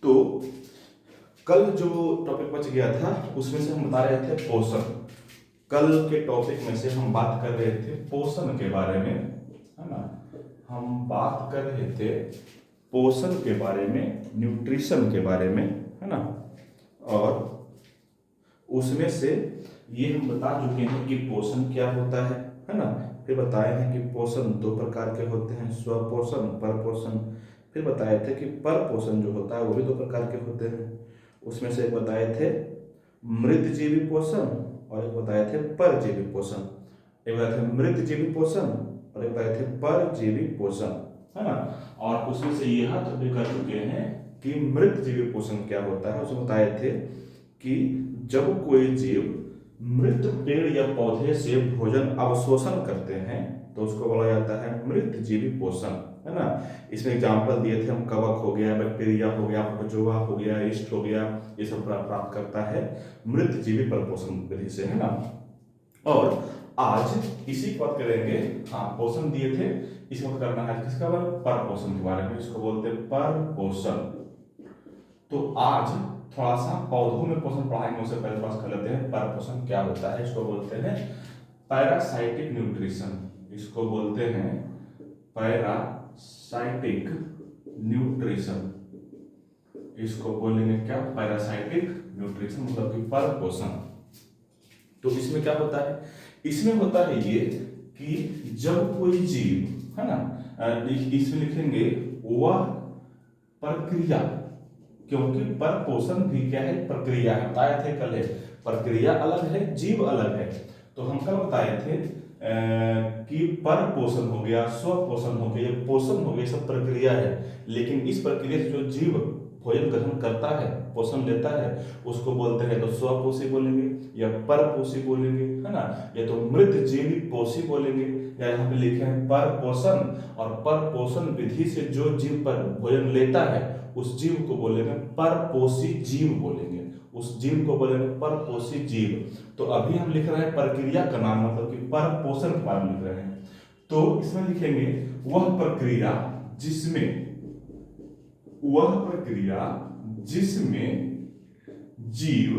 तो कल जो टॉपिक बच गया था उसमें से हम बता रहे थे पोषण। कल के टॉपिक में से हम बात कर रहे थे पोषण के बारे में, है ना। हम बात कर रहे थे पोषण के बारे में, न्यूट्रिशन के बारे में, है ना। और उसमें से ये हम बता चुके हैं कि पोषण क्या होता है ना। फिर बताए हैं कि पोषण दो प्रकार के होते हैं, स्वपोषण, परपोषण। फिर बताए थे कि परपोषण जो होता है वो भी दो प्रकार के होते हैं। उसमें से एक बताए थे मृतजीवी पोषण और एक बताए थे परजीवी पोषण। एक बताए थे मृतजीवी पोषण और एक बताए थे परजीवी पोषण, है ना। और उसमें से यह तो भी कर चुके हैं कि मृतजीवी पोषण क्या होता है। उसमें बताए थे कि जब कोई जीव मृत पेड़ या पौधे से भोजन अवशोषण करते हैं तो उसको बोला जाता है मृतजीवी पोषण, है ना। इसमें एग्जाम्पल दिए थे हम, कवक हो गया, बैक्टीरिया हो गया, प्रोटोजोआ हो गया, यीस्ट हो गया, ये सब प्राप्त करता है मृतजीवी परपोषण विधि से, है ना। और आज इसी की बात करेंगे। हाँ, पोषण दिए थे, इसको करना है किसका बारे में, परपोषण के बारे में। इसको बोलते हैं परपोषण। तो आज थोड़ा सा पौधों में पोषण पढ़ाएंगे, उससे पहले थोड़ा सा कर लेते हैं परपोषण क्या होता है। इसको बोलते हैं पैरासाइटिक न्यूट्रिशन। इसको बोलते हैं पैरासाइटिक न्यूट्रिशन। इसको बोलेंगे क्या, पैरासाइटिक न्यूट्रिशन, मतलब कि परपोषण। तो इसमें क्या होता है, इसमें होता है ये कि जब कोई जीव, है ना, इसमें लिखेंगे वह प्रक्रिया, क्योंकि परपोषण भी क्या है, प्रक्रिया है। बताए थे कल है, प्रक्रिया अलग है, जीव अलग है। तो हम कल बताए थे कि परपोषण हो गया, स्वपोषण हो गया, पोषण हो गया, सब प्रक्रिया है। लेकिन इस प्रक्रिया से जो जीव भोजन ग्रहण करता है, पोषण लेता है, उसको बोलते हैं तो स्वपोषी बोलेंगे या परपोषी बोलेंगे, है ना। या तो मृतजीवी पोषी बोलेंगे, या यहाँ पे लिखे हैं परपोषण। और परपोषण विधि से जो जीव पर भोजन लेता है उस जीव को बोलेंगे परपोषी जीव बोलेंगे, उस जीव को बोलेंगे परपोषी जीव। तो अभी हम लिख रहे हैं प्रक्रिया का नाम, मतलब कि परपोषण के बारे में लिख रहे हैं। तो इसमें लिखेंगे वह प्रक्रिया जिसमें जीव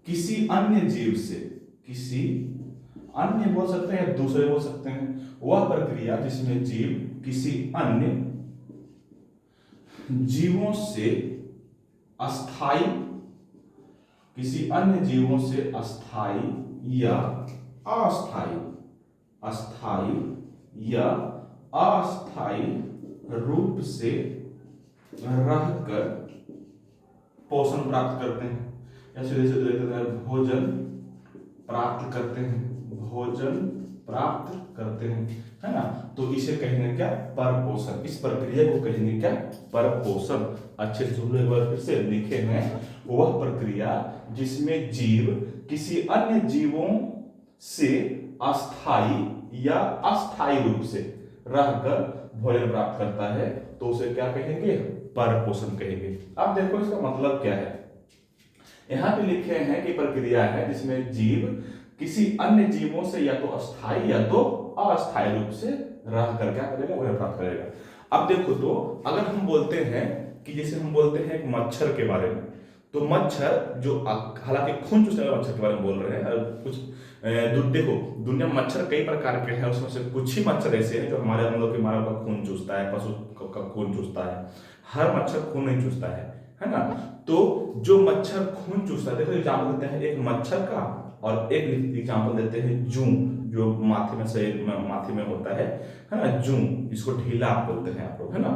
किसी अन्य जीव से, किसी अन्य बोल सकते हैं या दूसरे बोल सकते हैं, वह प्रक्रिया जिसमें जीव किसी अन्य जीवों से अस्थाई, किसी अन्य जीवों से अस्थाई या अस्थाई, अस्थाई या अस्थाई रूप से रहकर पोषण प्राप्त करते हैं, या सीधे भोजन प्राप्त करते हैं, भोजन प्राप्त करते हैं, है ना। तो इसे कहेंगे क्या, परपोषण। इस प्रक्रिया को कहेंगे क्या, परपोषण। अच्छे से सुन लो एक बार फिर से, लिखे हैं वह प्रक्रिया जिसमें जीव किसी अन्य जीवों से अस्थाई या अस्थाई रूप से रहकर भोजन प्राप्त करता है, तो उसे क्या कहेंगे, परपोषण कहेंगे। अब देखो इसका मतलब क्या है। यहां पे लिखे हैं कि प्रक्रिया है जिसमें जीव किसी अन्य जीवों से या तो अस्थाई या तो अस्थाई रूप से रहकर क्या करेगा, भोजन प्राप्त करेगा। अब देखो, तो अगर हम बोलते हैं कि जैसे हम बोलते हैं एक मच्छर के बारे में, तो मच्छर जो, हालांकि खून चूसने वाले मच्छर के बारे में बोल रहे हैं, कुछ देखो दुनिया में मच्छर कई प्रकार के हैं, उसमें से कुछ ही मच्छर ऐसे हैं जो हमारे हम लोग के मानव का खून चूसता है, पशु का खून चूसता है। हर मच्छर खून नहीं चूसता है ना। तो जो मच्छर खून चूसता है, देखो एग्जाम्पल देते हैं एक मच्छर का, और एक एग्जाम्पल देते हैं जूं, जो माथे में, शरीर में, माथे में होता है ना, जूं, जिसको ढीला बोलते हैं आप लोग, है ना।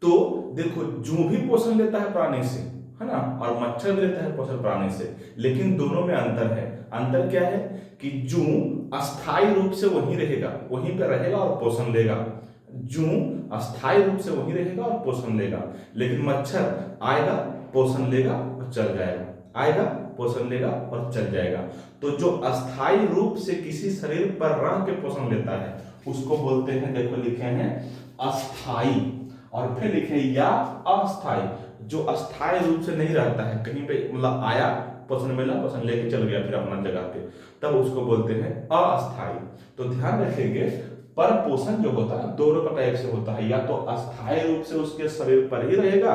तो देखो जूं भी पोषण लेता है प्राणी से, है ना, और मच्छर भी लेता है पोषण प्राणी से, लेकिन दोनों में अंतर है। अंतर क्या है कि जूं अस्थाई रूप से वहीं रहेगा, वहीं पर रहेगा और पोषण लेगा। जूं अस्थाई रूप से वहीं रहेगा और पोषण लेगा, लेकिन मच्छर आएगा, पोषण लेगा और चल जाएगा, आएगा, पोषण लेगा और चल जाएगा। तो जो अस्थाई रूप से किसी शरीर पर रह के पोषण लेता है उसको बोलते हैं, देखो लिखे हैं अस्थाई, और फिर लिखे या अस्थाई। जो अस्थाई रूप से नहीं रहता है, कहीं पे मतलब आया, पोषण मिला, पोषण लेके चल गया फिर अपना जगह पे, तब उसको बोलते हैं अस्थाई। तो ध्यान रखेंगे, पर पोषण जो होता है दो टाइप से होता है, या तो अस्थायी रूप से उसके शरीर पर ही रहेगा,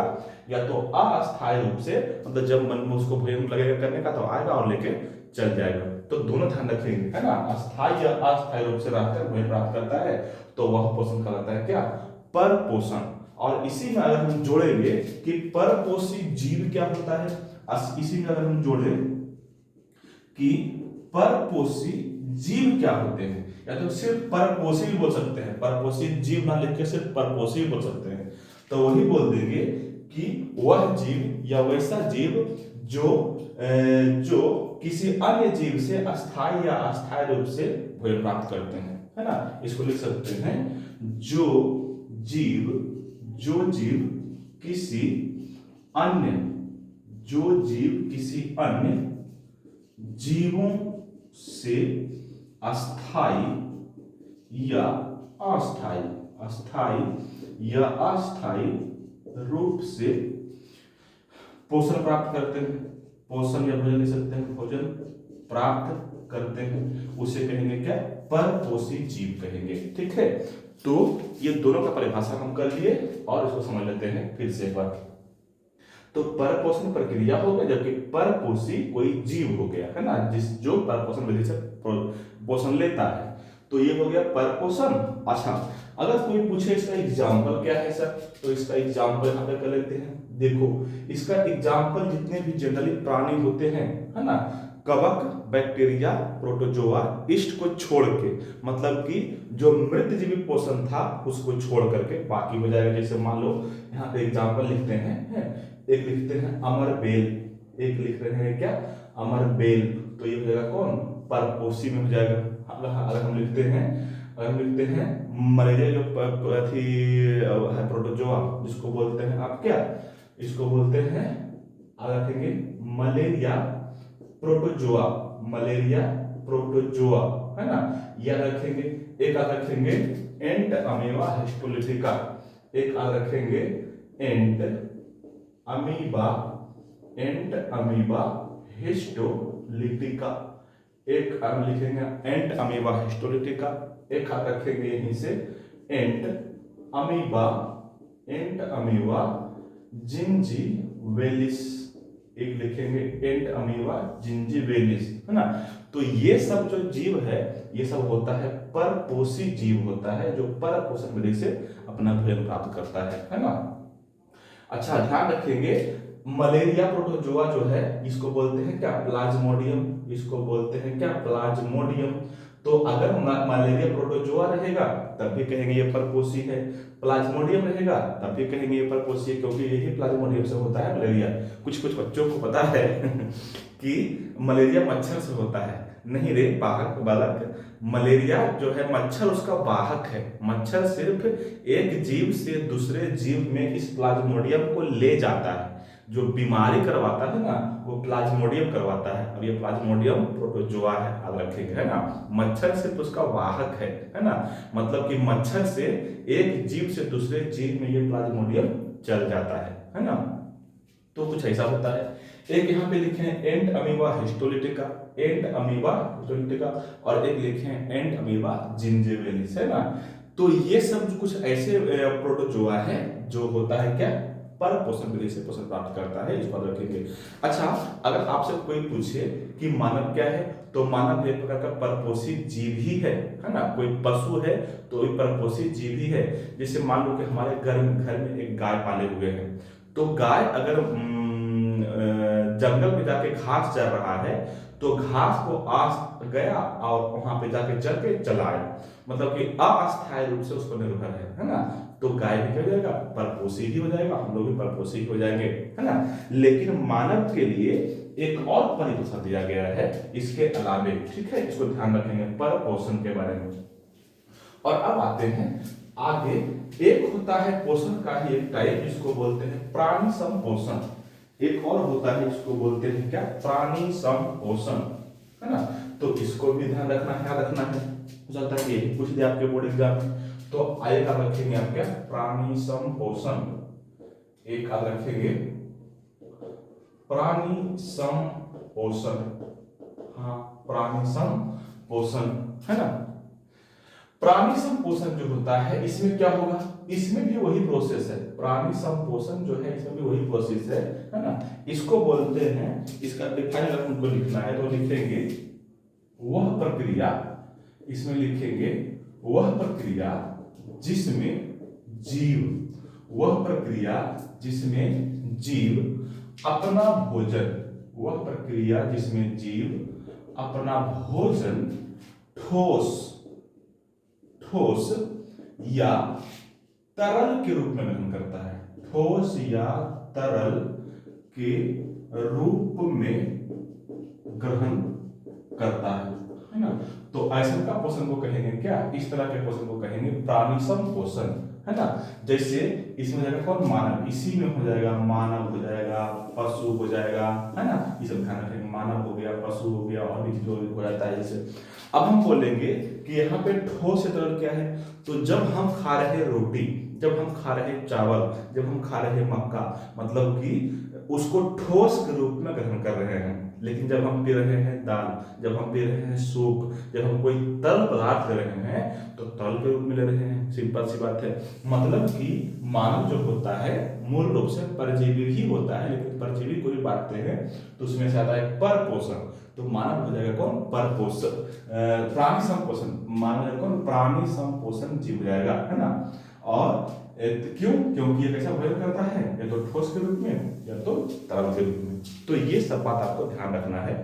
या तो अस्थायी रूप से, मतलब जब मन में उसको भोजन लगेगा करने का तो आएगा और लेके चल जाएगा। तो दोनों ध्यान रखेंगे, है ना। अस्थायी या अस्थायी रूप से रहकर भोजन प्राप्त करता है तो वह पोषण कहलाता है क्या, पर पोषण। और इसी में अगर हम जोड़ेंगे कि परपोषी जीव क्या होता है, इसी में अगर हम जोड़े कि परपोषी जीव क्या होते हैं, या तो सिर्फ परपोषी भी बोल सकते हैं, परपोषी जीव ना लिख के सिर्फ परपोषी भी बोल सकते हैं, तो वही बोल देंगे कि वह जीव या वैसा जीव जो किसी अन्य जीव से अस्थायी या अस्थायी रूप से भोजन प्राप्त करते हैं, है ना। इसको लिख सकते हैं जो जीव किसी अन्य जीवों से अस्थायी या अस्थायी रूप से पोषण प्राप्त करते हैं, पोषण या भोजन ले सकते हैं, भोजन प्राप्त करते हैं, उसे कहेंगे क्या, परपोषी जीव कहेंगे। ठीक है, तो ये दोनों का परिभाषा हम कर लिए और इसको समझ लेते हैं फिर से एक बार। तो परपोषण प्रक्रिया हो गया, जबकि परपोषी कोई जीव हो गया, है ना, जो परपोषण विधि से पोषण लेता है, तो ये हो गया परपोषण। अच्छा, अगर कोई पूछे इसका एग्जाम्पल क्या है सर, तो इसका एग्जाम्पल यहाँ पे कर लेते हैं। देखो, इसका एग्जाम्पल जितने भी जनरली प्राणी होते हैं, है ना, कवक, बैक्टीरिया, प्रोटोजोआ, ईस्ट को छोड़ के, मतलब कि जो मृतजीवी पोषण था उसको छोड़ करके बाकी हो जाएगा। जैसे मान लो यहाँ पे एग्जाम्पल लिखते हैं, एक लिखते हैं अमरबेल, एक लिख रहे हैं क्या, अमरबेल, तो ये हो जाएगा कौन, परपोषी में हो जाएगा। अगर हम लिखते हैं मलेरिया जो है प्रोटोजोआ, जिसको बोलते हैं आप क्या, इसको बोलते हैं, अगर रखेंगे मलेरिया प्रोटोजोआ, है ना, याद रखेंगे। एक आग रखेंगे एंट अमीबा हिस्टोलिटिका, एक आग रखेंगे एंट अमीबा हिस्टोलिटिका, एक आग लिखेंगे एंट अमीबा हिस्टोलिटिका, एक आग रखेंगे यहीं से एंट अमीबा जिंजीवेलिस, एक लिखेंगे एंट अमीबा जिंजीवेलिस, है ना। तो ये सब जो जीव है ये सब होता है परपोषी जीव होता है, जो परपोषण विधि से अपना भोजन प्राप्त करता है ना। अच्छा, ध्यान रखेंगे, मलेरिया प्रोटोजोआ जो है इसको बोलते हैं क्या, प्लाज्मोडियम, इसको बोलते हैं क्या, प्लाज्मोडियम। तो अगर मलेरिया प्रोटोजोआ रहेगा तब भी कहेंगे ये परपोषी है, प्लाज्मोडियम रहेगा तब भी कहेंगे ये परपोषी है, क्योंकि यही प्लाज्मोडियम से होता है मलेरिया। कुछ बच्चों को पता है कि मलेरिया मच्छर से होता है, नहीं रे बालक, मलेरिया जो है मच्छर उसका वाहक है, मच्छर सिर्फ एक जीव से दूसरे जीव में इस प्लाज्मोडियम को ले जाता है, जो बीमारी करवाता है ना वो प्लाज्मोडियम करवाता है। अब ये प्लाज्मोडियम प्रोटोजोआ है, याद रखेंगे, है ना। मच्छर सिर्फ उसका वाहक है ना, मतलब कि मच्छर से एक जीव से दूसरे जीव में ये प्लाज्मोडियम चल जाता है ना। तो कुछ ऐसा होता है। एक यहाँ पे लिखे हैं एंट अमीबा हिस्टोलिटिका, और एक लिखे हैं एंट अमीबा जिंजीवेलिस, है ना। तो ये सब कुछ ऐसे प्रोटोजोआ है जो होता है क्या, परपोषण विधि से पोषण प्राप्त करता है, इसको रखेंगे। अच्छा, अगर आपसे कोई पूछे कि मानव क्या है, तो मानव एक प्रकार का परपोषी जीव ही है ना। कोई पशु है तो एक परपोषी जीव ही है। जैसे मान लो कि हमारे घर में एक गाय पाले हुए हैं, तो गाय अगर जंगल में जाके घास चर रहा है तो घास को गया और वहां पे जाके चर के चला आया, मतलब कि अस्थायी रूप से उसको निर्भर है ना। तो गाय भी क्या हो जाएगा, परपोषी ही हो जाएगा, हम लोग भी परपोषी हो जाएंगे, है ना। लेकिन मानव के लिए एक और परिभाषा दिया गया है इसके अलावे, ठीक है, इसको ध्यान रखेंगे परपोषण के बारे में। और अब आते हैं आगे, एक होता है पोषण का ही एक टाइप जिसको बोलते हैं प्राणी संपोषण, एक और होता है इसको बोलते हैं क्या, प्राणी संपोषण, है ना। तो इसको भी ध्यान रखना है, याद रखना है, हो सकता है कि पूछ दिया आपके बोर्ड एग्जाम में। तो एक याद रखेंगे आप क्या, प्राणी संपोषण, एक याद रखेंगे प्राणी संपोषण, हाँ प्राणी संपोषण, है ना। प्राणी संपोषण जो होता है इसमें क्या होगा, इसमें भी वही प्रोसेस है। प्राणी संपोषण जो है इसमें भी वही प्रोसेस है ना। इसको बोलते हैं, इसका डिफाइन अगर हमको लिखना है तो लिखेंगे वह प्रक्रिया, इसमें लिखेंगे वह प्रक्रिया जिसमें जीव, वह प्रक्रिया जिसमें जीव अपना भोजन, वह प्रक्रिया जिसमें जीव अपना भोजन ठोस ठोस या तरल के रूप में ग्रहण करता है, ठोस या तरल के रूप में ग्रहण करता है ना। तो ऐसा का पोषण को कहेंगे क्या, इस तरह के पोषण को कहेंगे प्राणी संपोषण, है ना। जैसे इसमें हो जाएगा कौन, मानव, इसी में हो जाएगा मानव, हो जाएगा पशु, हो जाएगा, है ना। ये सब ध्यान रखेंगे, मानव हो गया, पशु हो गया, और भी जो हो जाता है जैसे। अब हम बोलेंगे कि यहाँ पे ठोस से तरल क्या है, तो जब हम खा रहे रोटी, जब हम खा रहे चावल, जब हम खा रहे मक्का, मतलब कि उसको ठोस के रूप में ग्रहण कर रहे हैं। लेकिन जब हम पी रहे हैं दाल, जब हम पी रहे हैं सूप, जब हम कोई तरल पदार्थ ले रहे हैं तो तरल के रूप में ले रहे हैं, सिंपल सी बात है। मतलब कि मानव जो होता है मूल रूप से परजीवी ही होता है, लेकिन परजीवी को भी बांटते हैं तो उसमें से आता है परपोषण, तो मानव हो जाएगा कौन, परपोषण। प्राणी संपोषण, मानव हो जाएगा कौन, प्राणी संपोषण जीव हो जाएगा, है ना। और क्यों, क्योंकि ये कैसा भोजन करता है, या तो ठोस के रूप में या तो तरल के रूप में। तो ये सब बात आपको ध्यान रखना है।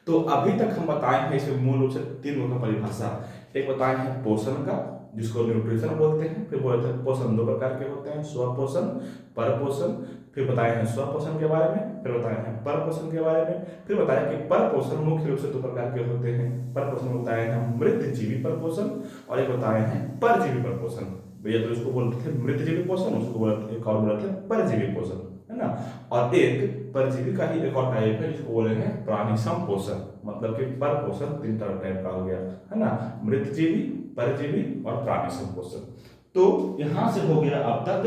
तो अभी तक हम बताए हैं इसमें मूल रूप से 3 का परिभाषा। एक बताए हैं पोषण का, जिसको न्यूट्रिशन बोलते हैं, फिर बोलते हैं पोषण 2 प्रकार के होते हैं, स्वपोषण, परपोषण। फिर बताए हैं स्वपोषण के बारे में, फिर बताए हैं परपोषण के बारे में, फिर बताया कि परपोषण मुख्य रूप से 2 प्रकार के होते हैं। परपोषण बताए हैं मृतजीवी परपोषण, और एक बताए हैं परजीवी परपोषण। भैया तो इसको बोलते थे मृतजीवी पोषण, उसको बोलते एक और बोलते हैं परजीवी पोषण, है ना। और एक परजीवी का ही एक और टाइप है जिसको बोले हैं प्राणी संपोषण, मतलब कि परपोषण 3 टाइप का हो गया, है ना, मृतजीवी, परजीवी और प्राणी संपोषण। तो यहां से हो गया अब तक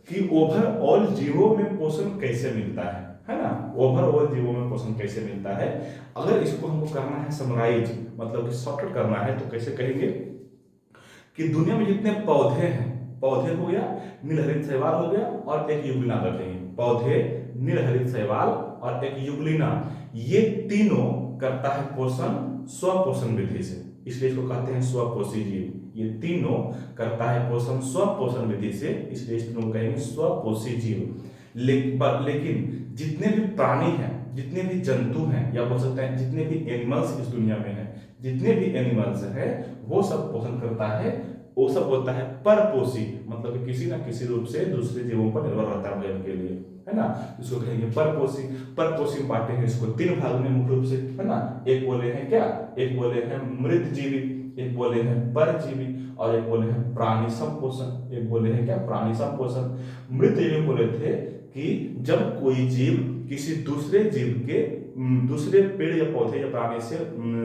कि ओवरऑल जीवों में पोषण कैसे मिलता है ना, ओवरऑल जीवों में पोषण कैसे मिलता है। अगर इसको हमको करना है समराइज, मतलब कि शॉर्टकट करना है, तो कैसे कहेंगे कि दुनिया में जितने पौधे हैं, पौधे हो गया, नीलहरित शैवाल हो गया, और एक युगलिना रखेंगे। पौधे, नीलहरित शैवाल और एक युगलिना, ये तीनों करता है पोषण स्वपोषण विधि से, इसलिए इसको कहते हैं स्वपोषी जीव। ये तीनों करता है पोषण स्वपोषण विधि से, इसलिए इस तीनों को कहेंगे स्वपोषी जीव। लेकिन जितने भी प्राणी हैं, जितने भी जंतु हैं, या बोल सकते हैं जितने भी एनिमल्स इस दुनिया में हैं, जितने भी एनिमल्स हैं वो सब पोषण करता है, वो सब होता है परपोषी, मतलब कि किसी ना किसी रूप से दूसरे जीवों पर निर्भर रहता है भोजन के लिए, है ना। इसको कहेंगे परपोषी। परपोषी बांटे हैं इसको 3 भाग में मुख्य रूप से, है ना। एक बोले हैं क्या, एक बोले हैं मृतजीवी, एक बोले हैं परजीवी, और एक बोले हैं प्राणी संपोषण। एक बोले हैं क्या, प्राणी संपोषण। मृतजीवी बोले थे कि जब कोई जीव किसी दूसरे जीव के, दूसरे पेड़ या पौधे या प्राणी से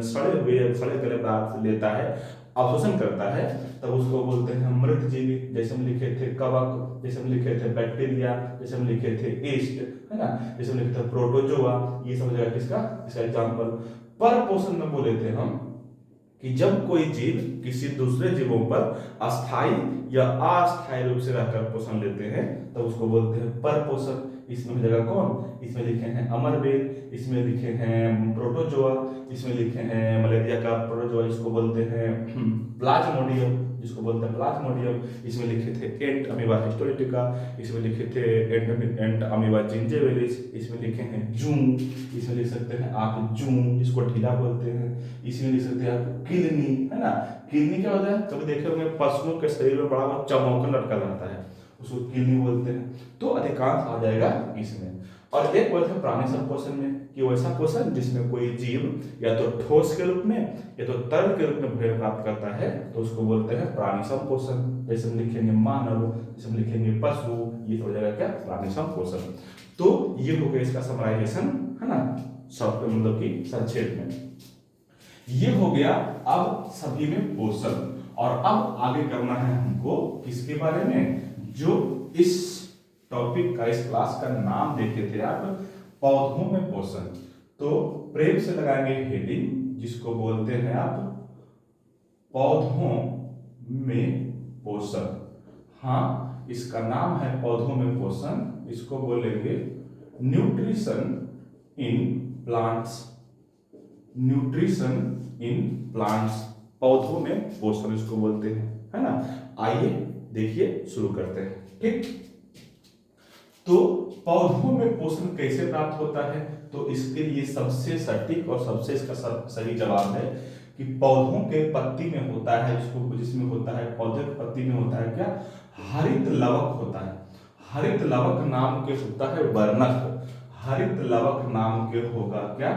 सड़े हुए या सड़े गले पदार्थ लेता है, अवशोषण करता है, तब उसको बोलते हैं मृतजीवी। जैसे हम लिखे थे कवक, जैसे हम लिखे थे बैक्टीरिया, जैसे हम लिखे थे ईस्ट, है ना, जैसे हम लिखे थे प्रोटोजोआ, ये सब हो जाएगा किसका, इसका एग्जाम्पल। परपोषण में बोले थे हम कि जब कोई जीव किसी दूसरे जीवों पर अस्थायी या अस्थायी रूप से रहकर पोषण लेते हैं, तो उसको बोलते हैं परपोषण। इसमें जगह कौन, इसमें लिखे हैं अमरबेल, इसमें लिखे हैं प्रोटोजोआ, इसमें लिखे हैं मलेरिया का प्रोटोजोआ, इसको बोलते हैं प्लाज्मोडियम, जिसको बोलते हैं प्लाज्मोडियम। इसमें लिखे थे एंट अमीबा हिस्टोरिटिका, इसमें लिखे थे एंट अमीबा जिंजेवेलिस, इसमें लिखे हैं जूम, इसमें लिख सकते हैं आप जूम, जिसको ढीला बोलते हैं। इसमें लिख सकते हैं आप किलनी, है ना। किलनी क्या होता है, कभी देखे होंगे पशुओं के शरीर में बड़ा बहुत चमोकन लटका रहता है, उसको किलनी बोलते हैं। तो अधिकांश आ जाएगा इसमें। और एक बोलते हैं प्राणी संपोषण में कि वैसा पोषण जिसमें कोई जीव या तो ठोस के रूप में या तो तरल के रूप में भोजन प्राप्त करता है, तो उसको बोलते हैं प्राणी संपोषण। जैसे हम लिखेंगे मानव, जैसे हम लिखेंगे पशु, ये हो जाएगा क्या, प्राणी संपोषण। तो ये हो गया इसका समराइजेशन, है ना, सब मतलब कि संक्षेप में ये हो गया। अब सभी में पोषण, और अब आगे करना है हमको किसके बारे में, जो इस टॉपिक का, इस क्लास का नाम देखे थे आप, पौधों में पोषण। तो प्रेम से लगाएंगे हेडिंग, जिसको बोलते हैं आप पौधों में पोषण। हाँ, इसका नाम है पौधों में पोषण, इसको बोलेंगे nutrition in plants. Nutrition in plants, पौधों में पोषण इसको बोलते हैं, है ना। आइए देखिए, शुरू करते हैं। ठीक, तो पौधों में पोषण कैसे प्राप्त होता है, तो इसके लिए सबसे सटीक और सबसे इसका सही जवाब है कि पौधों के पत्ती में होता है, जिसमें होता है, पौधे के पत्ती में होता है क्या, हरित लवक होता है। हरित लवक नाम के होता है वर्णक। हरित लवक नाम के होगा क्या,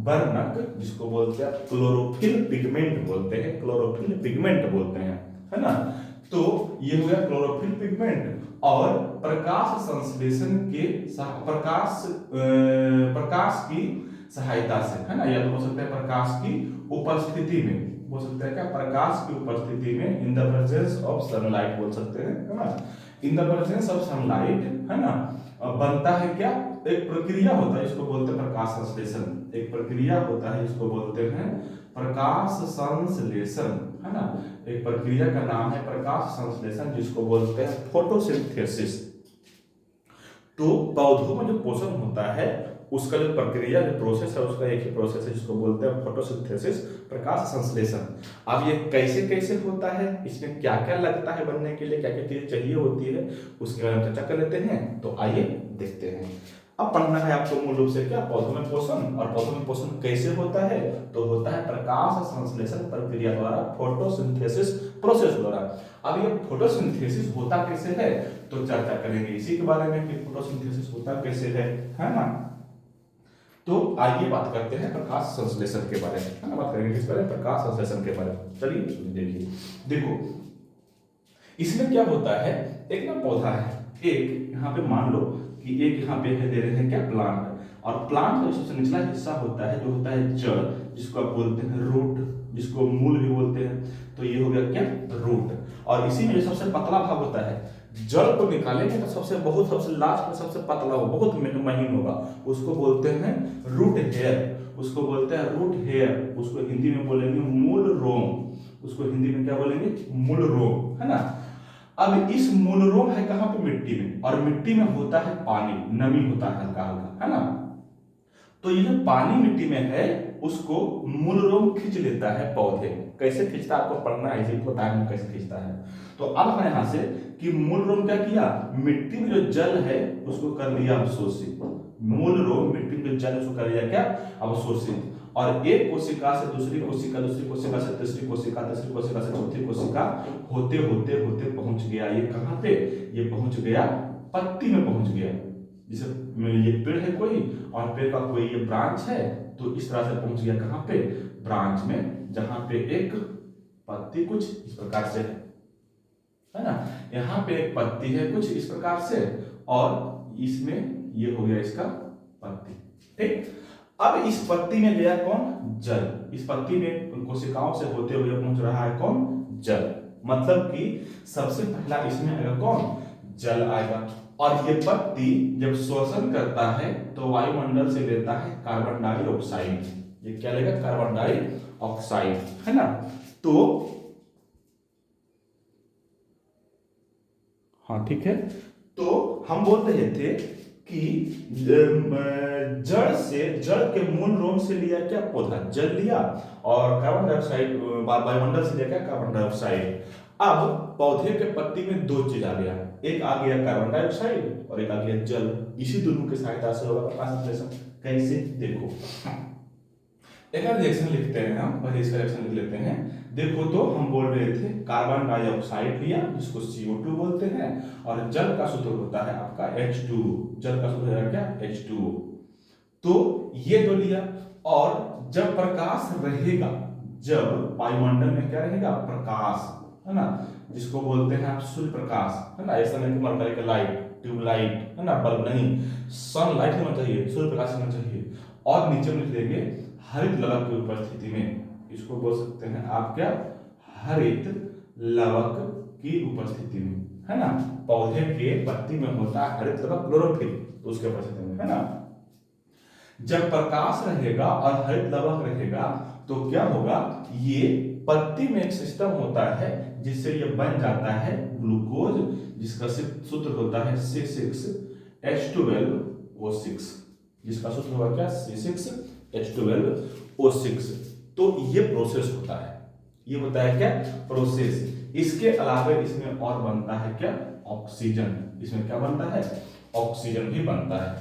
वर्णक, जिसको बोलते हैं क्लोरोफिल पिगमेंट बोलते हैं, क्लोरोफिल पिगमेंट बोलते हैं, है ना। तो ये हो गया क्लोरोफिल पिगमेंट। और प्रकाश संश्लेषण के प्रकाश की सहायता से, है ना, या तो हो सकता है प्रकाश की उपस्थिति में, हो सकता है क्या, प्रकाश की उपस्थिति में, in the presence of sunlight बोल सकते हैं, है ना, in the presence of sunlight, है ना, बनता है क्या, एक प्रक्रिया होता है, इसको बोलते हैं प्रकाश संश्लेषण। एक प्रक्रिया होता है, इसको बोलते हैं प्रकाश संश्लेषण, है ना। एक प्रक्रिया का नाम है प्रकाश संश्लेषण, जिसको बोलते हैं फोटोसिंथेसिस। तो पौधों में जो पोषण होता है उसका जो प्रक्रिया, जो प्रोसेस है, उसका एक ही प्रोसेस है, जिसको बोलते हैं फोटोसिंथेसिस, प्रकाश संश्लेषण। अब ये कैसे कैसे होता है, इसमें क्या क्या लगता है बनने के लिए, क्या क्या चीजें चाहिए होती है, उसके बारे में चर्चा कर लेते हैं। तो आइए देखते हैं। अब पढ़ना है आपको मूल रूप से क्या, पौधों में पोषण। और पौधों में पोषण कैसे होता है, तो होता है प्रकाश संश्लेषण प्रक्रिया द्वारा, फोटोसिंथेसिस प्रोसेस द्वारा। अब ये फोटोसिंथेसिस होता कैसे है, तो चर्चा करेंगे इसी के बारे में कि फोटोसिंथेसिस होता कैसे है ना। तो आइए बात करते हैं प्रकाश संश्लेषण के बारे में, है ना। बात करेंगे किस बारे में, प्रकाश संश्लेषण के बारे में। चलिए देखिए, देखो इसमें क्या होता है, एक ना पौधा है, एक यहाँ पे मान लो कि एक यहाँ पे है, दे रहे हैं क्या, प्लांट। और प्लांट का सबसे निचला हिस्सा होता है, जो होता है जड़, जिसको आप बोलते हैं रूट, जिसको मूल भी बोलते हैं। तो ये हो गया क्या, रूट। और इसी में जो सबसे पतला भाग होता है, जड़ को निकालेंगे तो सबसे लास्ट में सबसे पतला हो, बहुत महीन होगा, उसको बोलते हैं रूट हेयर। उसको बोलते हैं रूट हेयर। उसको हिंदी में बोलेंगे मूल रोम। उसको हिंदी में क्या बोलेंगे, मूल रोम, है ना। अब इस मूल रोम है कहां पे, मिट्टी में। और मिट्टी में होता है पानी, नमी होता है हल्का हल्का, है ना। तो ये जो पानी मिट्टी में है उसको मूल रोम खींच लेता है पौधे। कैसे खींचता है आपको पढ़ना है, इसी को बताया कैसे खींचता है। तो अब है यहां से कि मूल रोम क्या किया, मिट्टी में जो जल है उसको कर लिया अवशोषित। मूल रोम मिट्टी में जो जल उसको कर लिया क्या, अवशोषित। और एक कोशिका से दूसरी कोशिका, दूसरी कोशिका से तीसरी कोशिका, तीसरी कोशिका से चौथी कोशिका, होते होते होते पहुंच गया ये कहां पे, ये पहुंच गया पत्ती में पहुंच गया। जैसे ये पेड़ है कोई, और पेड़ का कोई ये ब्रांच है, तो इस तरह से पहुंच गया कहां पे, ब्रांच में, जहां पे एक पत्ती कुछ इस प्रकार से है ना। यहाँ पे एक पत्ती है कुछ इस प्रकार से, और इसमें ये हो गया इसका पत्ती। ठीक, अब इस पत्ती में गया कौन, जल। इस पत्ती में कोशिकाओं से होते हुए पहुंच रहा है कौन, जल। मतलब कि सबसे पहला इसमें आएगा कौन, जल आएगा। और ये पत्ती जब श्वसन करता है तो वायुमंडल से लेता है कार्बन डाइऑक्साइड। ये क्या लेगा, कार्बन डाइऑक्साइड, है ना। तो हाँ ठीक है, तो हम बोल रहे थे कि जड़ के मूल रोम से लिया क्या, पौधा जल लिया, और कार्बन डाइऑक्साइड वायुमंडल से लिया क्या, कार्बन डाइऑक्साइड। अब पौधे के पत्ती में दो चीज आ गया, एक आ गया कार्बन डाइऑक्साइड और एक आ गया जल। इसी दोनों की सहायता से होगा प्रकाश संश्लेषण। कैसे, देखो एक रिएक्शन लिखते हैं हम, पहले इसका रिएक्शन लिख लेते हैं। देखो तो हम बोल रहे थे कार्बन डाइऑक्साइड लिया, जिसको CO2 बोलते हैं, और जल का सूत्र होता है आपका H2। जल का सूत्र है क्या, H2O। तो ये दो लिया, और जब प्रकाश रहेगा, जब वायुमंडल में क्या रहेगा, प्रकाश, है ना, जिसको बोलते हैं आप सूर्य प्रकाश, है ना। ऐसा नहीं कि मरकरी का लाइट, ट्यूबलाइट, है ना, बल्ब नहीं, सनलाइट होना चाहिए, सूर्य प्रकाश होना चाहिए। और नीचे लिख देंगे हरित लवक की उपस्थिति में, इसको बोल सकते हैं आप क्या, हरित लवक की उपस्थिति में, है ना। पौधे के पत्ती में होता है हरित लवक, क्लोरोफिल, तो उसके उपस्थिति में, है ना। जब प्रकाश रहेगा और हरित लवक रहेगा तो क्या होगा, ये पत्ती में एक सिस्टम होता है जिससे ये बन जाता है ग्लूकोज, जिसका सूत्र होता है C6H12O6, जिसका सूत्र होगा क्या, C6H12O6। तो ये प्रोसेस होता है, ये होता है क्या, प्रोसेस। इसके अलावा इसमें और बनता है क्या, ऑक्सीजन। इसमें क्या बनता है, ऑक्सीजन भी बनता है।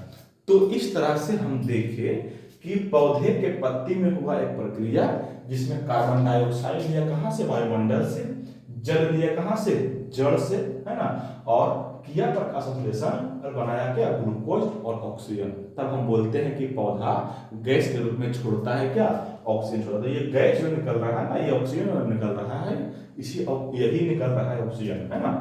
तो इस तरह से हम देखें कि पौधे के पत्ती में हुआ एक प्रक्रिया जिसमें कार्बन डाइऑक्साइड लिया कहां से, वायुमंडल से, जल लिया कहां से, जड़ से, है ना, और किया प्रकाश संश्लेषण और बनाया क्या, ग्लूकोज और ऑक्सीजन। तब हम बोलते हैं कि पौधा गैस के रूप में छोड़ता है क्या, ऑक्सीजन छोड़ता है। ये गैस जो निकल रहा है ना, ये ऑक्सीजन निकल रहा है, यही निकल रहा है ऑक्सीजन, है ना।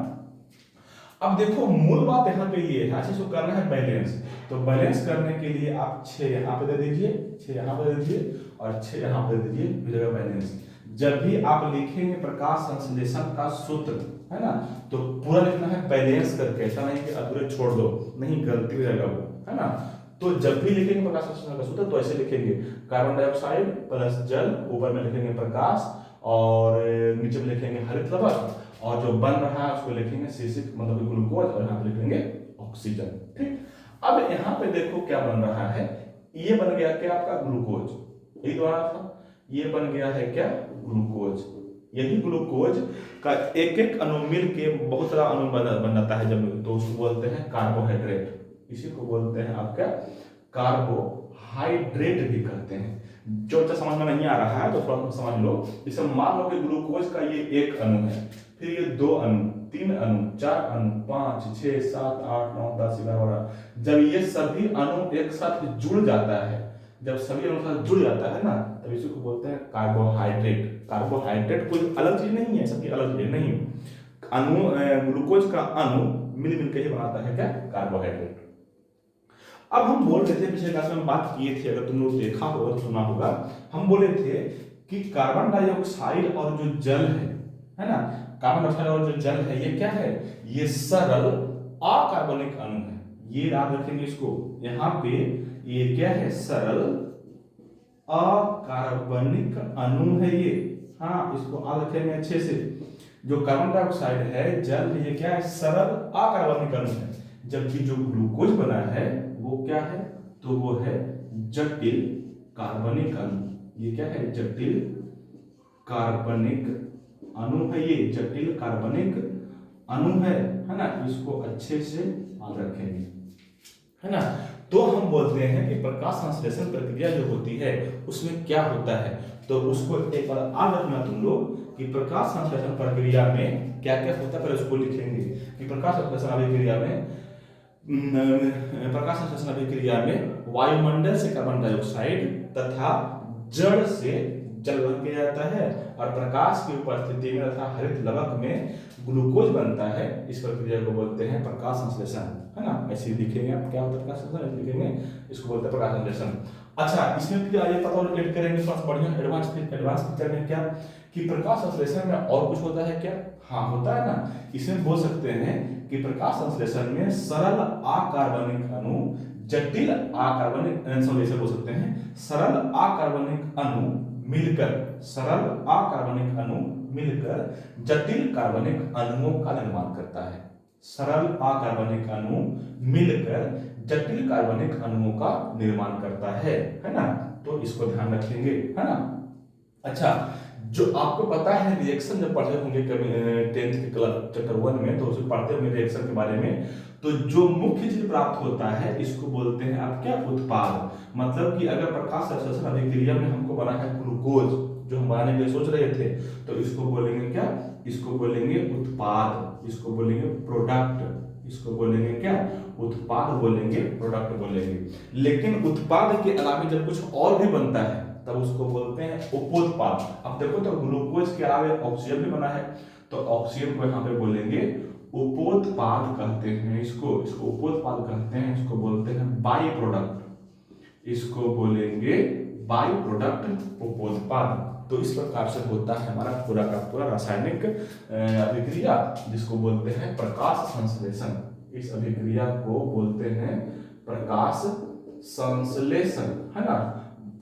अब देखो मूल बात यहाँ पे ये है, अच्छा इसको करना है बैलेंस। तो बैलेंस करने के लिए आप 6 यहाँ पे दे दीजिए, 6 यहाँ पे दे दीजिए और 6 यहाँ पे दे दीजिए, मिलेगा बैलेंस। जब भी आप लिखेंगे प्रकाश संश्लेषण का सूत्र, है ना, तो पूरा लिखना है बैलेंस करके, ऐसा नहीं कि अधूरे छोड़ दो, नहीं, गलती हो जाएगा वो, है ना। तो जब भी लिखेंगे प्रकाश संश्लेषण का सूत्र तो ऐसे लिखेंगे, कार्बन डाइऑक्साइड प्लस जल, ऊपर में लिखेंगे प्रकाश और नीचे में लिखेंगे हरित लवण, और जो बन रहा है उसको लिखेंगे C6 मतलब ग्लूकोज, और यहाँ पे लिखेंगे ऑक्सीजन। ठीक, अब यहाँ पे देखो क्या बन रहा है, ये बन गया क्या आपका ग्लूकोज, यही तो रहा था, ये बन गया है क्या, ग्लूकोज। यही ग्लूकोज का एक एक अणु मिल के बहुत सारा अणु बन जाता है जब, तो उसको बोलते हैं कार्बोहाइड्रेट। इसी को बोलते हैं आपका कार्बोहाइड्रेट भी कहते हैं। जो समझ में नहीं आ रहा है तो थोड़ा समझ लो। जैसे मान लो कि ग्लूकोज का ये एक अणु है, फिर ये 2 अणु, 3 अणु, 4 अणु, 5, 6, 7, 8, 9, 10, 11, 12। जब ये सभी अणु एक साथ जुड़ जाता है, जब सभी अणु साथ जुड़ जाता है ना, तब इसी को बोलते हैं कार्बोहाइड्रेट। कार्बोहाइड्रेट कोई अलग चीज नहीं है, सबकी अलग चीज नहीं। अणु, ग्लूकोज का अणु मिल के ही बनाता है क्या, कार्बोहाइड्रेट। अब हम बोल रहे थे, पिछले क्लास में हम बात किए थे, अगर तुम लोग देखा होगा तो सुना होगा, हम बोले थे कि कार्बन डाइऑक्साइड और जो जल है ना, कार्बन डाइऑक्साइड और जो जल है ये क्या है, ये सरल अकार्बनिक अणु है। ये याद रखेंगे इसको, यहाँ पे ये क्या है, सरल अकार्बनिक अणु है ये, हाँ इसको याद रखेंगे अच्छे से। जो कार्बन डाइऑक्साइड है, जल है, ये क्या है, सरल अकार्बनिक अणु है। जबकि जो ग्लूकोज बना है वो क्या है, तो वो है जटिल कार्बनिक अणु। ये क्या है, जटिल कार्बनिक अणु है, ये जटिल कार्बनिक अणु है ना। इसको अच्छे से याद रखेंगे, है ना। तो हम बोलते हैं कि प्रकाश संश्लेषण प्रक्रिया जो होती है उसमें क्या होता है, तो उसको एक बार याद रखना तुम लोग कि प्रकाश संश्लेषण प्रक्रिया में क्या क्या होता है, पहले उसको लिखेंगे कि प्रकाश संश्लेषण अभिक्रिया में वायुमंडल से कार्बन डाइऑक्साइड तथा जड़ से जल बन के जाता है, और प्रकाश की उपस्थिति में तथा हरित लवक में ग्लूकोज बनता है। इस प्रक्रिया को बोलते हैं प्रकाश संश्लेषण, है ना। ऐसे लिखेंगे आप, क्या होता है प्रकाश संश्लेषण, लिखेंगे, इसको बोलते हैं प्रकाश संश्लेषण। अच्छा, इसमें फिर आइए पता और ऐड करेंगे थोड़ा बढ़िया एडवांस पिक्चर में क्या कि प्रकाश संश्लेषण में और कुछ होता है क्या, हाँ होता है ना। इसमें बोल सकते हैं कि प्रकाश संश्लेषण में सरल अकार्बनिक अणु जटिल अकार्बनिक संश्लेषण बोल सकते हैं, सरल अकार्बनिक अणु मिलकर, सरल अकार्बनिक अणु मिलकर जटिल कार्बनिक अणुओं का निर्माण करता है। सरल अकार्बनिक अणु मिलकर जटिल कार्बनिक अणुओं का निर्माण करता है ना। तो इसको ध्यान रखेंगे, है ना। अच्छा, जो आपको पता है रिएक्शन जब पढ़े होंगे कभी 10th के क्लास चैप्टर 1 में, तो उसमें पढ़ते होंगे रिएक्शन के बारे में। तो जो मुख्य चीज प्राप्त होता है इसको बोलते हैं आप क्या, उत्पाद। मतलब कि अगर प्रकाश संश्लेषण अभिक्रिया में हमको बना है ग्लूकोज, जो हम बनाने के लिए सोच रहे थे, तो इसको बोलेंगे क्या, इसको बोलेंगे उत्पाद, इसको बोलेंगे प्रोडक्ट, इसको बोलेंगे क्या, उत्पाद बोलेंगे, प्रोडक्ट बोलेंगे। लेकिन उत्पाद के अलावा जब कुछ और भी बनता है तब उसको बोलते हैं उपोत्पाद। अब देखो तो ग्लूकोज के अलावा ऑक्सीजन भी बना है, तो ऑक्सीजन को यहाँ पे बोलेंगे उपोत्पाद कहते हैं, इसको उपोत्पाद कहते हैं, इसको बोलते हैं बाई प्रोडक्ट, इसको बोलेंगे बाई प्रोडक्ट, उपोत्पाद। तो इस प्रकार से होता है हमारा पूरा का पूरा रासायनिक अभिक्रिया, जिसको बोलते हैं प्रकाश संश्लेषण। इस अभिक्रिया को बोलते हैं प्रकाश संश्लेषण, है ना।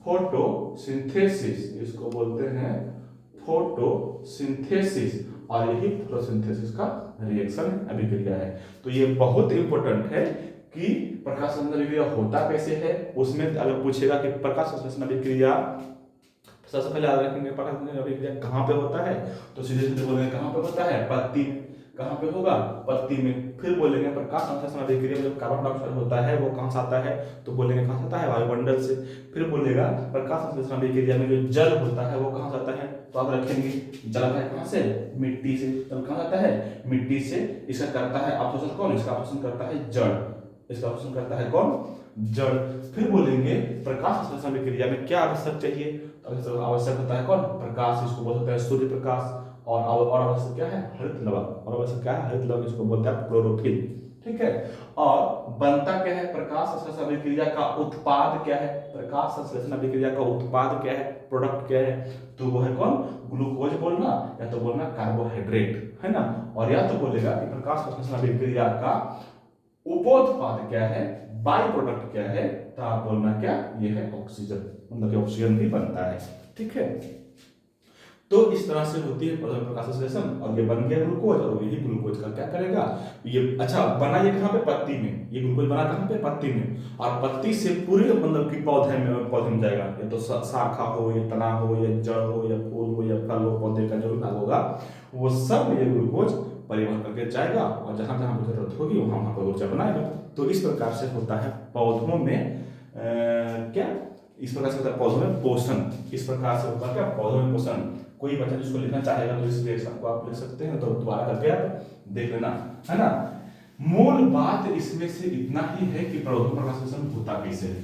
फोटोसिंथेसिस, इसको बोलते हैं फोटोसिंथेसिस, और यही फोटोसिंथेसिस का रिएक्शन अभिक्रिया है। तो ये बहुत इंपॉर्टेंट है कि प्रकाश संश्लेषण अभिक्रिया होता कैसे है। उसमें अगर पूछेगा कि प्रकाश संश्लेषण अभिक्रिया, सबसे पहले याद रखेंगे प्रकाश संश्लेषण अभिक्रिया कहाँ पे होता है, तो सीधे सीधे बोलेंगे कहाँ पे होता है, पत्ती में। कहाँ पे होगा, पत्ती में। फिर बोलेंगे प्रकाश संश्लेषण अभिक्रिया में जब कार्बन डाइऑक्साइड होता है वो कहाँ से आता है, तो बोलेंगे कहाँ से आता है, वायुमंडल से। फिर बोलेगा प्रकाश संश्लेषण अभिक्रिया में जो जल होता है वो कहाँ से आता है, तो आप रखेंगे जल आता है कहाँ से, मिट्टी से। जल कहाँ आता है, मिट्टी से। इसका करता है अवशोषण कौन, इसका अवशोषण करता है जड़, इसका अवशोषण करता है कौन, जड़। फिर बोलेंगे प्रकाश संश्लेषण अभिक्रिया में क्या आवश्यक चाहिए, तो आवश्यक होता है कौन, प्रकाश, इसको बोल सकते हैं सूर्य प्रकाश। और आवश्यक क्या है, हरित लवक, और आवश्यक क्या है, हरित लवक, इसको बोलते हैं क्लोरोफिल। ठीक है। और बनता क्या है, प्रकाश संश्लेषण अभिक्रिया का उत्पाद क्या है, प्रकाश संश्लेषण अभिक्रिया का उत्पाद क्या है, प्रोडक्ट क्या है, तो वो है कौन, ग्लूकोज बोलना, या तो बोलना कार्बोहाइड्रेट, है ना। और या तो बोलेगा कि प्रकाश संश्लेषण अभिक्रिया का उपोत्पाद क्या है, बाई प्रोडक्ट क्या है, तो आप बोलना क्या, ये है ऑक्सीजन, मतलब कि ऑक्सीजन भी बनता है। ठीक है। तो इस तरह से होती है प्रकाश संश्लेषण, और ये बन गया ग्लूकोज, और यही ग्लूकोज का क्या करेगा, ये अच्छा बना ये कहाँ पे, पत्ती में। ये ग्लूकोज बना कहाँ पे, पत्ती में। और पत्ती से पूरे मतलब कि पौधे में जाएगा, या तो शाखा हो, या तना हो, या जड़ हो, या फूल हो, या फल हो, पौधे का जो भी भाग होगा वो सब ये ग्लूकोज परिवहन करके जाएगा, और जहां जहां जरूरत होगी वहां पर ऊर्जा बनाएगा। तो इस प्रकार से होता है पौधों में क्या, इस प्रकार से होता है पौधों में पोषण। इस प्रकार से होता है क्या, पौधों में पोषण। कोई बच्चा जिसको लिखना चाहेगा तो इस रिएक्शन को आप लिख सकते हैं, तो दोबारा करके आप देख लेना, है ना। मूल बात इसमें से इतना ही है कि पौधों प्रकाश संश्लेषण होता कैसे है।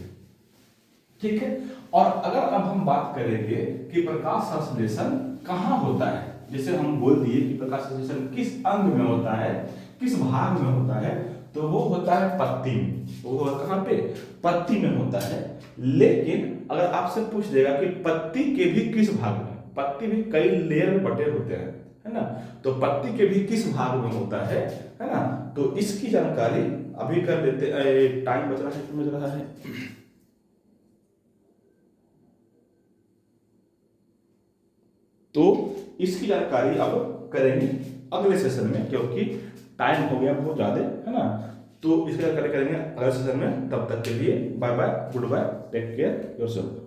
ठीक है। और अगर अब हम बात करेंगे कि प्रकाश संश्लेषण कहाँ होता है, जैसे हम बोल दिए कि प्रकाश संश्लेषण किस अंग में होता है, किस भाग में होता है, तो वो होता है पत्ती में। वो कहाँ पे, पत्ती में होता है। लेकिन अगर आपसे पूछ देगा कि पत्ती के भी किस भाग में, पत्ती भी कई लेयर में बटे होते हैं, है ना, तो पत्ती के भी किस भाग में होता है ना, तो इसकी जानकारी अभी कर लेते, टाइम बच रहा है। तो इसकी जानकारी अब करेंगे अगले सेशन में, क्योंकि टाइम हो गया बहुत ज्यादा, है ना। तो इसकी जानकारी करेंगे अगले सेशन में। तब तक के लिए bye bye, goodbye, take care yourself.